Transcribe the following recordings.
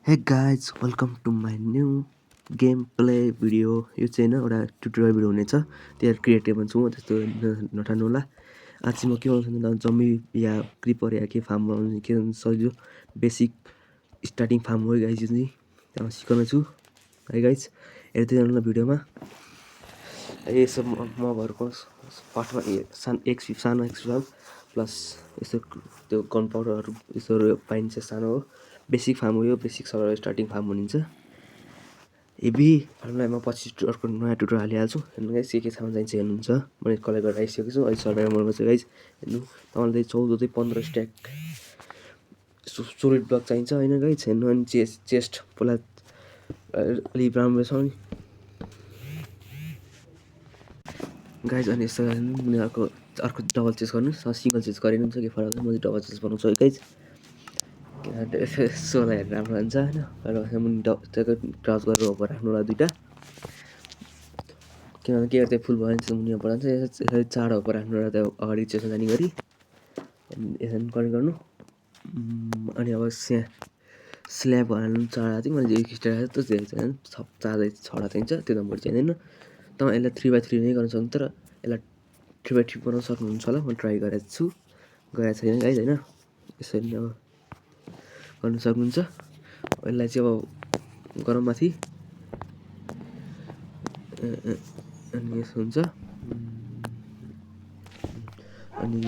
Hey guys, welcome to my new gameplay video. यो चाहिँ होइन एउटा ट्युटोरियल भिडियो हुनेछ। त्यहाँ क्रिएटिभ भन्छु म, त्यस्तो नठान्नु होला। आज चाहिँ म के बनाउँछु भन्दा जम्बी या क्रिपर या के फार्म बनाउनु के सजिलो बेसिक स्टार्टिङ फार्म हो गाइज। यो चाहिँ त्यहाँ सिकाउने छु है गाइज, हेर्दै जानु ल भिडियोमा। यसो म घरको फर्स्टमा सानो एक्सप्लाम प्लस यस्तो त्यो गन पाउडरहरू यस्तोहरू पाइन्छ सानो हो। बेसिक फार्म हो यो, बेसिक सर्भाइभल स्टार्टिङ फार्म भनिन्छ। हेभी फार्मलाई म पछि अर्को नयाँ ट्युटोरियल हालिहाल्छु। हेर्नु गाइस के थाहा चाहिन्छ हेर्नुहुन्छ। मैले कलेक्ट गरेर आइसकेको छु। अहिले सर्भाइभल मोडमा चाहिँ गाइस हेर्नु, तपाईँलाई 14 15 स्ट्याक सोलिड ब्लक चाहिन्छ होइन गाइस। हेर्नु अनि चेस्ट पहिला अलिक राम्रो छ नि गाइज। अनि यस्तो हेर्नु अर्को डबल चेस्ट गर्नु, सिङ्गल चेस्ट गरेर हुन्छ के फरक। म चाहिँ डबल चेस्ट बनाउँछु है गाइज, किनभने सोलाई हेरेर राम्रो हुन्छ होइन। त्यहाँ क्रस गरेर ओभर राख्नु होला दुइटा, किनभने के त्यो फुल भयो भने चाहिँ मुनि ओभर जान्छ। यसरी चारवटा ओभर राख्नु होला त्यो अगाडि चेस्टमा जाने गरी यसरी कनेक्ट गर्नु। अनि अब स्ल्याब हाल्नु चारवटा चाहिँ मैले एक स्टार त्यो चाहिँ चारवटा छवटा चाहिन्छ, त्यो नम्बर चाहिँदैन। तपाईँ यसलाई 3x3 नै गर्न सक्नु, तर यसलाई 3x3 बनाउन सक्नुहुन्छ होला। म ट्राई गरेको छु, गरेको छैन गाइज होइन। यसरी नै अब गर्नु सक्नुहुन्छ। यसलाई चाहिँ अब गरौँ माथि, अनि यसो हुन्छ। अनि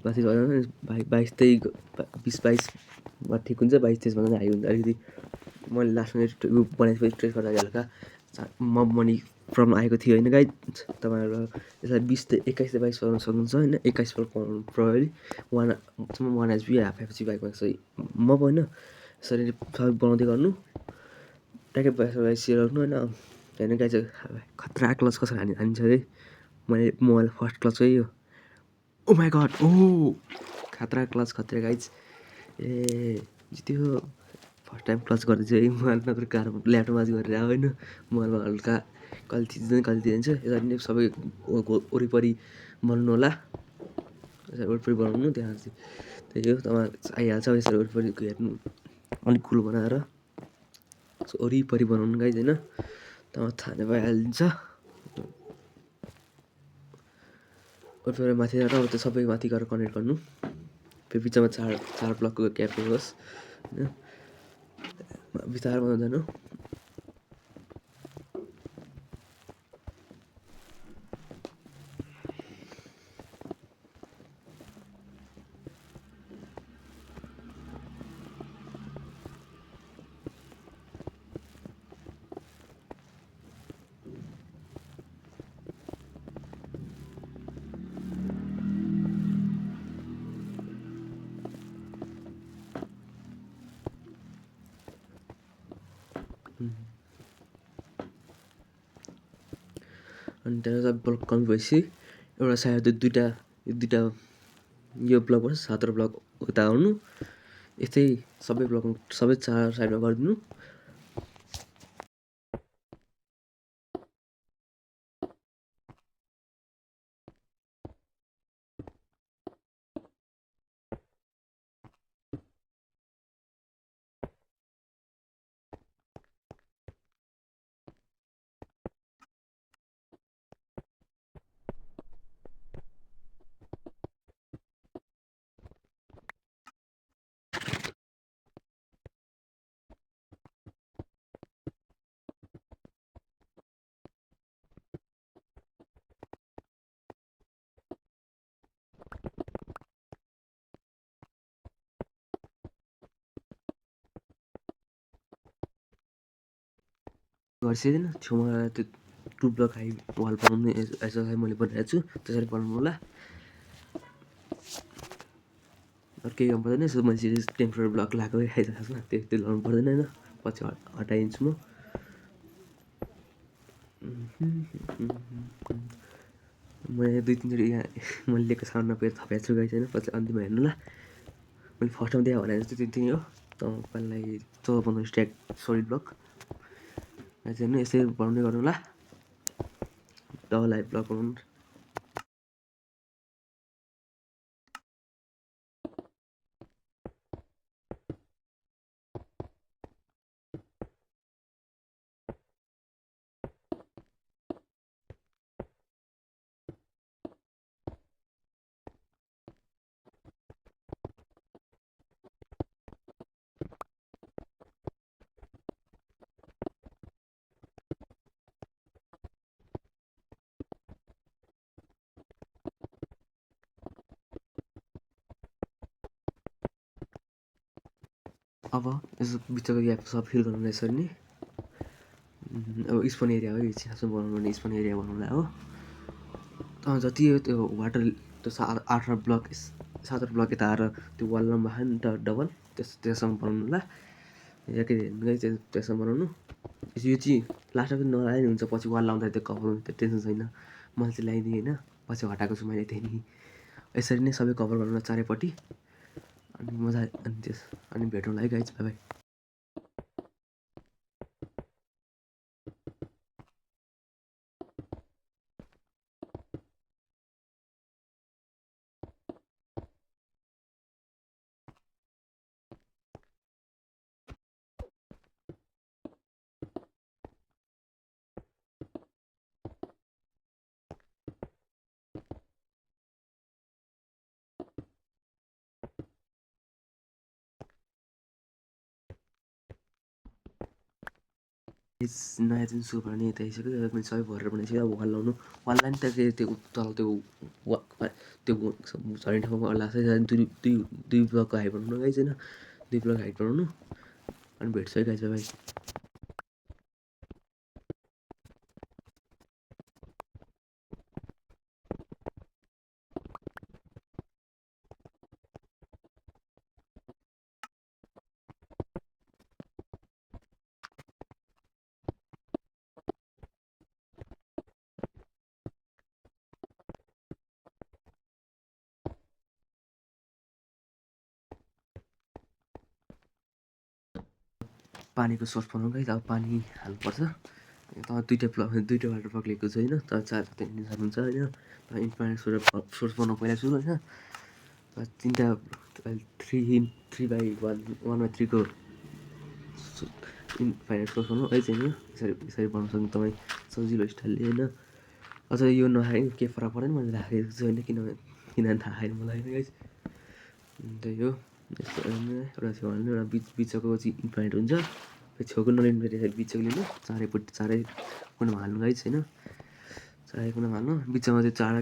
माथि 22 20-22 ठिक हुन्छ। 22-23 भन्दा हाई हुन्छ अलिकति। मैले लास्टमा उयो बनाएपछि स्ट्रेस गर्दाखेरि हल्का मब मनी प्रब्लम आएको थियो होइन गाइज। तपाईँहरू यसलाई 21 22 बनाउन सक्नुहुन्छ होइन। 21 बनाउनु प्रब्लम 1 एचपी हाफ एचपी बाइकमा चाहिँ मब होइन। यसरी सबै बनाउँदै गर्नु, ट्याक्कै 22 राख्नु होइन। हेर्नु गाइज खतरा क्लच कसरी हानिन्छ अरे। मैले मोबाइल फर्स्ट क्लच है यो। ओ माई गड, ओ खतरा क्लच खतरा गाइज। ए जित्यो फर्स्ट टाइम क्लच गर्दैछु है। मोबाइल नत्र कार ल्यापटपमा गरेर होइन। मोबाइलमा हल्का गल्ती जान्छ। यसरी नै सबै वरिपरि बनाउनु होला। यसरी वरिपरि बनाउनु, त्यहाँ चाहिँ त्यही हो तपाईँ आइहाल्छ। यसरी वरिपरि हेर्नु अलिक कुल बनाएर वरिपरि बनाउनु गाइज होइन। तपाईँ थाहा नै भइहालिन्छ। वरिपरि माथि जाँदा अब त्यो सबै माथि गएर कनेक्ट गर्नु। फेरि बिचमा चार ब्लकको ग्याप होस् होइन, बिस्तारमा जानु। अनि त्यहाँबाट ब्लक कम्प्लिट भएपछि एउटा साइड दुइटा यो ब्लकबाट 7वटा ब्लक उता आउनु। यस्तै सबै ब्लकमा सबै 4 साइडमा गरिदिनु। घर्सिँदैन छेउमा त्यो 2 ब्लक हाई वाल बनाउनु। यसरी मैले बनाएको छु, त्यसरी बनाउनु होला। अरू केही गर्नु पर्दैन। यसो मान्छे टेम्पोररी ब्लक लगाएको खासमा त्यो लगाउनु पर्दैन होइन। पछि हटाइदिन्छु म। मैले 2-3चोटि यहाँ मैले लिएको सामानमा फेरि थपेको छु गाइस होइन। पछि अन्तिममा हेर्नु ल। मैले फर्स्टमा देखा भने जस्तो त्यति हो। तपाईँलाई 14-15 स्ट्याक सोलिड ब्लक हेर्नु। यसरी बनाउँदै गर्नु ल। डबल हाई ब्लक बनाउनु। अब यसो बिचको ग्याप सब फिल गर्नु यसरी नै अब स्पोन एरिया हो यो चाहिँ बनाउनु भने स्पोन एरिया बनाउनुलाई हो जति त्यो वाटर त्यो 8 ब्लक 7 ब्लक यता आएर त्यो वाल लम्बा खायो नि डबल त्यससँग बनाउनु ल याकै त्यससँग बनाउनु यो चाहिँ लास्टमा पनि नलाए नि हुन्छ पछि वाल लाउँदा त्यो कभर हुन्छ त्यो टेन्सन छैन मैले चाहिँ लगाइदिएँ होइन पछि हटाएको छु मैले त्यही यसरी नै सबै कभर गर्नु चारैपट्टि अनि मजा अनि भेटौँला है गाइज बाई बाई नयाँ चाहिँ सुरु गर्ने यता आइसक्यो मैले सबै भरेर बनाइसक्यो अब वाल लाउनु वाललाई नि त त्यो तल त्यो झर्ने ठाउँमा लाग्छ दुई दुई दुई ब्लकको हाइट बनाउनु गाइज होइन 2 ब्लक हाइट बनाउनु अनि भेट्छु है गाइज बाई पानीको सोर्स बनाउनु गाइज अब पानी हाल्नुपर्छ त दुईवटा वाटर ब्लक लिएको छु होइन तर 4 हुन्छ होइन तर इन्फाइनाइट सोर्स बनाउनु पहिला सुरु होइन 3x1/3 को इन्फाइनाइट सोर्स बनाउनु है चाहिँ यसरी बनाउनु सक्नु तपाईँ सजिलो स्टाइलले होइन अझ यो नखाए के फरक पर्दैन मैले राखेको छु होइन किनभने थाहा छैन मलाई होइन गाइज त्यही हो यस्तो एउटा छेउ हाल्नु एउटा बिचको चाहिँ इन्फाइनाइट हुन्छ छेउको नलिनु फेरि बिचको लिनु चारैपट्टि चारै कुनामा हाल्नु गाइज होइन चारै कुनामा हाल्नु बिचमा चाहिँ चारा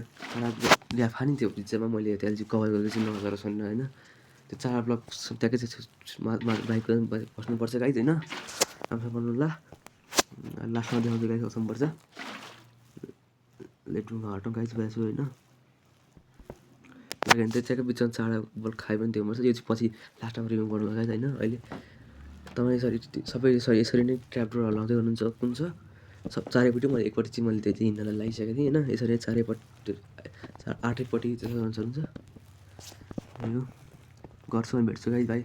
ग्याप खाने त्यो बिचमा मैले त्यसले चाहिँ कभर गरेको चाहिँ नगरेर छैन होइन त्यो 4 ब्लक ट्याक्कै चाहिँ बाइक बस्नुपर्छ गाइज होइन राम्रो बनाउनु ल लास्टमा देखाउँछु गाइज बस्नुपर्छ लेफ्टमा हटाउँ गाइज बेसु होइन लाग्यो भने त्यो ट्याक्कै बिचमा 4 ब्लक खायो भने त्यो पर्छ यो चाहिँ पछि लास्टमा रिमुभ गर्नु गाइज होइन अहिले तपाईँ यसरी नै ट्र्यापडोर लाउँदै गर्नुहुन्छ चारैपट्टि मैले एकपट्टि चाहिँ मैले त्यो हिँड्नलाई लगाइसकेको थिएँ होइन यसरी चारैपट्टि 8पट्टि त्यसो गर्नु सक्नुहुन्छ यो गर्छु अनि भेट्छु गाइज भाइ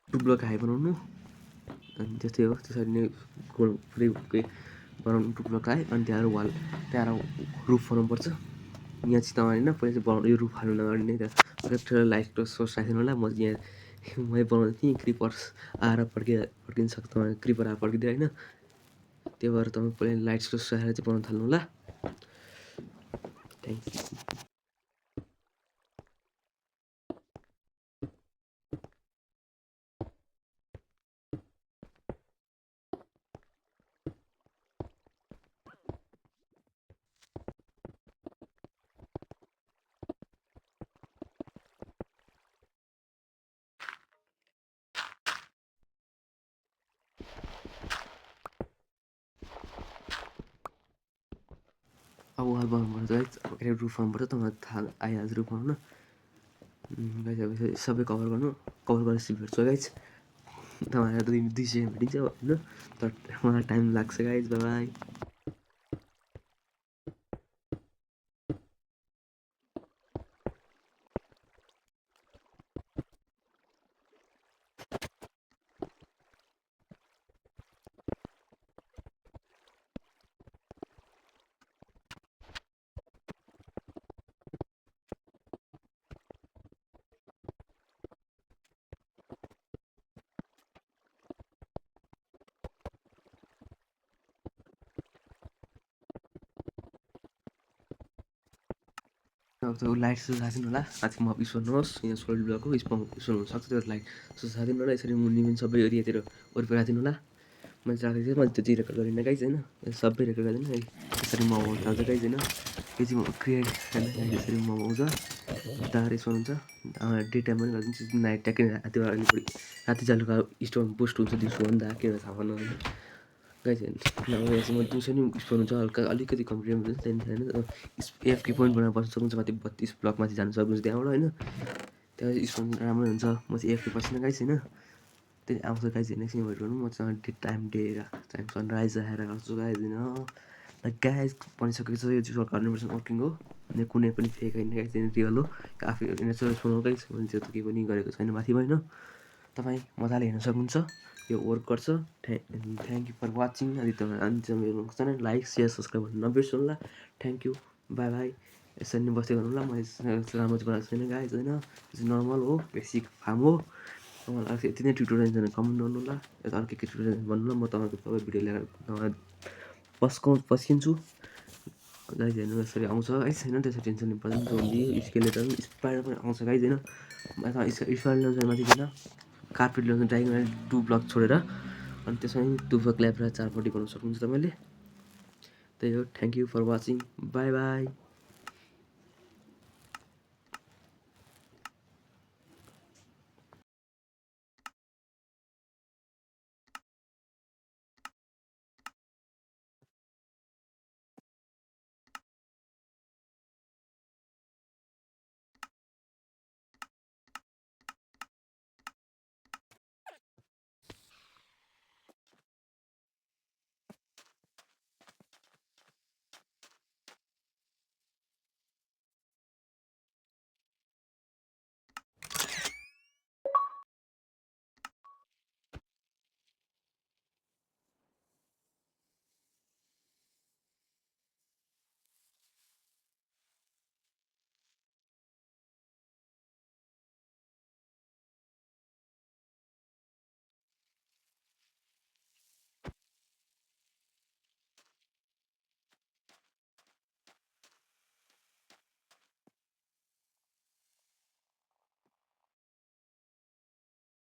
टु ब्लक हाई बनाउनु अनि त्यस्तै हो त्यसरी नै पुरै बनाउनु टु ब्लक हाई अनि त्यहाँ रुफ बनाउनुपर्छ यहाँ चाहिँ तपाईँ होइन पहिला चाहिँ यो रुफ हाल्नु अगाडि नै त लाइटको सोर्स राखिदिनु होला म यहाँ मैले बनाउँदै थिएँ क्रिपर्स आएर पड्किन सक्छ तपाईँ क्रिपर आएर पड्किदियो होइन त्यो भएर तपाईँ पहिला लाइट सोर्स राखेर चाहिँ बनाउनु थाल्नु होला थ्याङ्क यू अब वाल बनाउनुपर्छ गाइज अब एउटा रुफ बनाउनुपर्छ तपाईँलाई थाहा आइहाल्छ रुफ बनाउन गाइज अब सबै कभर गरेपछि भेट्छु गाइज तपाईँलाई 2 सेकेन्ड भेटिन्छ होइन तर मलाई टाइम लाग्छ गाइज बाई अब त्यो लाइट सुरु राखिदिनु होला माथि म इस गर्नुहोस् यहाँ सोल्ड ब्लकको इस हुनसक्छ त्यो लाइट सुरु राखिदिनु होला यसरी मुनि पनि सबै एरियातिर वरिपरि राखिदिनु होला मैले राखेको थिएँ मैले त्यो चाहिँ रेकर्ड गरिनँ गाइज होइन सबै रेकर्ड गरिदिनु यसरी मोमो आउँछ गाइज होइन यो चाहिँ क्रिएट होइन यसरी मोमो आउँछ दार यसो हुन्छ डे टाइम पनि गरिदिन्छु नाइट ट्याक्कै राति अलिक बढी राति जालुका स्टोन बुस्ट हुन्छ दिउँसो भन्दा किन थाहा भएन गाइज होइन यसमा दिउँसो नि स्टोन हुन्छ हल्का अलिकति कम्ती हुन्छ त्यहाँदेखि होइन एफके पोइन्ट बनाएर बस्नु सक्नुहुन्छ माथि 32 ब्लकमाथि जानु सक्नुहुन्छ त्यहाँबाट होइन त्यहाँ स्टोन राम्रै हुन्छ म चाहिँ एफके बस्दिनँ गाइज होइन त्यही आउँछ गाइज होइन एकछिन वेट गर्नु म चाहिँ टाइम सनराइज आएर गर्छु गाइज होइन गाइज भनिसकेको छ यो चाहिँ 100% वर्किङ हो अनि कुनै पनि फेक होइन गाइज रियल हो आफै नेचुरल फोन गाइज मैले त्यो त केही पनि गरेको छैन माथि होइन तपाईँ मजाले हेर्न सक्नुहुन्छ यो वर्क गर्छ थ्याङ्क यू फर वाचिङ अनि तपाईँ मेरो च्यानल लाइक सेयर सब्सक्राइब गर्नु नबिर्सनु होला थ्याङ्क यू बाई बाई यसरी नै बस्दै गर्नु होला म राम्रो चाहिँ बनाएको छैन गाइज होइन यो चाहिँ नर्मल हो बेसिक फार्म हो मलाई यति नै ट्युटोरियल छैन कमेन्ट गर्नु होला यता अर्को के ट्युटोरियल भन्नु होला म तपाईँको सबै भिडियो लिएर पस्किन्छु गाइज हेर्नु यसरी आउँछ है छैन त्यसरी टेन्सन लिनु पर्दैन जोम्बी स्केलेटन स्पाइडर पनि आउँछ गाइज होइन स्पाइडर ल्याउँछ माथि होइन कार्पेट ल्याउँछ डाइगोनल 2 ब्लक छोडेर अनि त्यसमा 2 ब्लक ल्याएर 4 पट्टि बनाउन सक्नुहुन्छ तपाईँले त्यही हो thank you for watching bye by